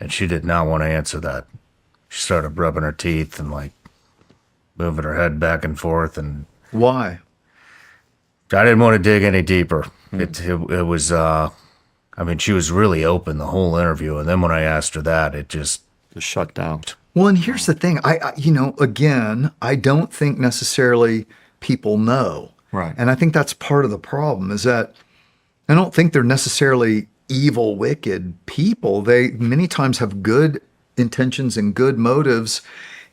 And she did not want to answer that. She started rubbing her teeth and like moving her head back and forth. And why? I didn't want to dig any deeper. It was, I mean, she was really open the whole interview. And then when I asked her that, it just shut down. Well, and here's the thing. I you know, again, I don't think necessarily people know. Right. And I think that's part of the problem is that I don't think they're necessarily evil, wicked people. They many times have good intentions and good motives.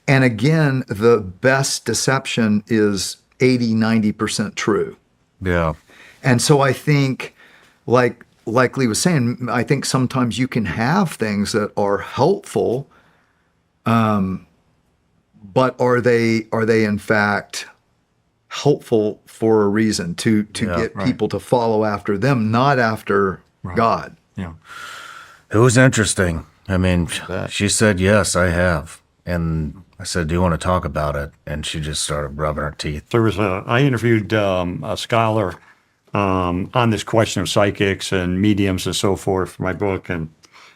And again, the best deception is 80, 90% true. Yeah. And so I think, like Lee was saying, I think sometimes you can have things that are helpful, but are they in fact helpful for a reason to get people to follow after them, not after God? Yeah. It was interesting. I mean, she said, yes, I have. And I said, do you want to talk about it? And she just started rubbing her teeth. I interviewed a scholar on this question of psychics and mediums and so forth for my book. And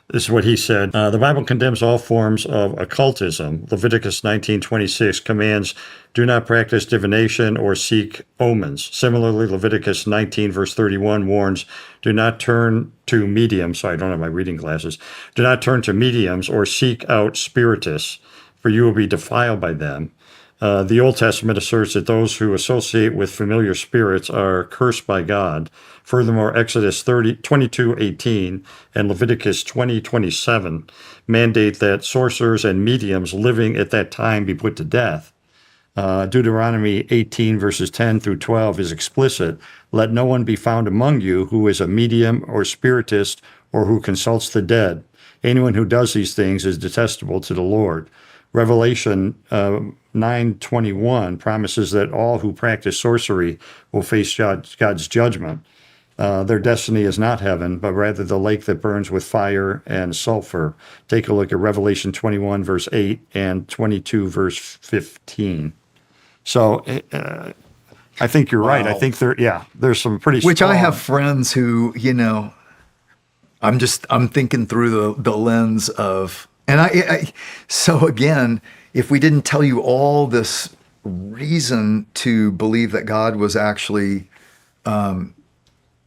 this is what he said. The Bible condemns all forms of occultism. Leviticus 19:26 commands, do not practice divination or seek omens. Similarly, Leviticus 19 verse 31 warns, do not turn to mediums. Sorry, I don't have my reading glasses. Do not turn to mediums or seek out spiritists, for you will be defiled by them. The Old Testament asserts that those who associate with familiar spirits are cursed by God. Furthermore, Exodus 22:18 and Leviticus 20:27 mandate that sorcerers and mediums living at that time be put to death. Deuteronomy 18 verses 10 through 12 is explicit. Let no one be found among you who is a medium or spiritist or who consults the dead. Anyone who does these things is detestable to the Lord. Revelation 9:21 promises that all who practice sorcery will face God's judgment. Their destiny is not heaven, but rather the lake that burns with fire and sulfur. Take a look at Revelation 21 verse 8 and 22 verse 15. So I think you're right. I think there's some pretty Which strong... I have friends who, you know, I'm thinking through the lens of, and so again, if we didn't tell you all this reason to believe that God was actually the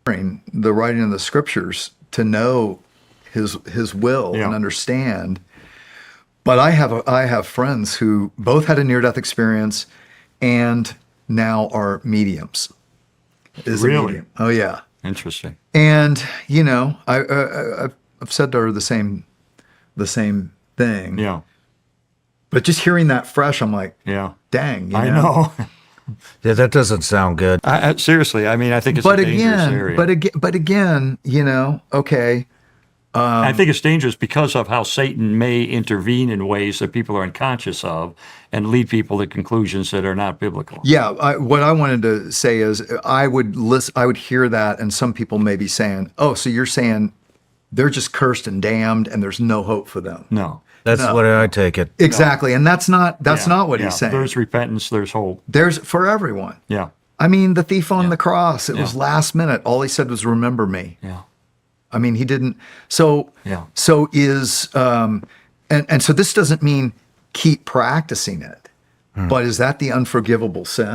writing of the scriptures to know his will and understand. But I have friends who both had a near-death experience and now are mediums. Really? A medium. Oh yeah. Interesting. And you know, I've said to her the same thing. Yeah. But just hearing that fresh, I'm like, yeah, dang. You I know. Yeah, that doesn't sound good. Seriously, I mean, I think it's a dangerous area. But again, you know, okay. I think it's dangerous because of how Satan may intervene in ways that people are unconscious of and lead people to conclusions that are not biblical. Yeah, what I wanted to say is I would hear that, and some people may be saying, "Oh, so you're saying they're just cursed and damned, and there's no hope for them?" No, that's what I take it. Exactly, and that's not what he's saying. There's repentance, there's hope. There's for everyone. Yeah. I mean, the thief on the cross, it was last minute. All he said was, "Remember me." Yeah. I mean, he didn't. So, so so this doesn't mean keep practicing it, but is that the unforgivable sin?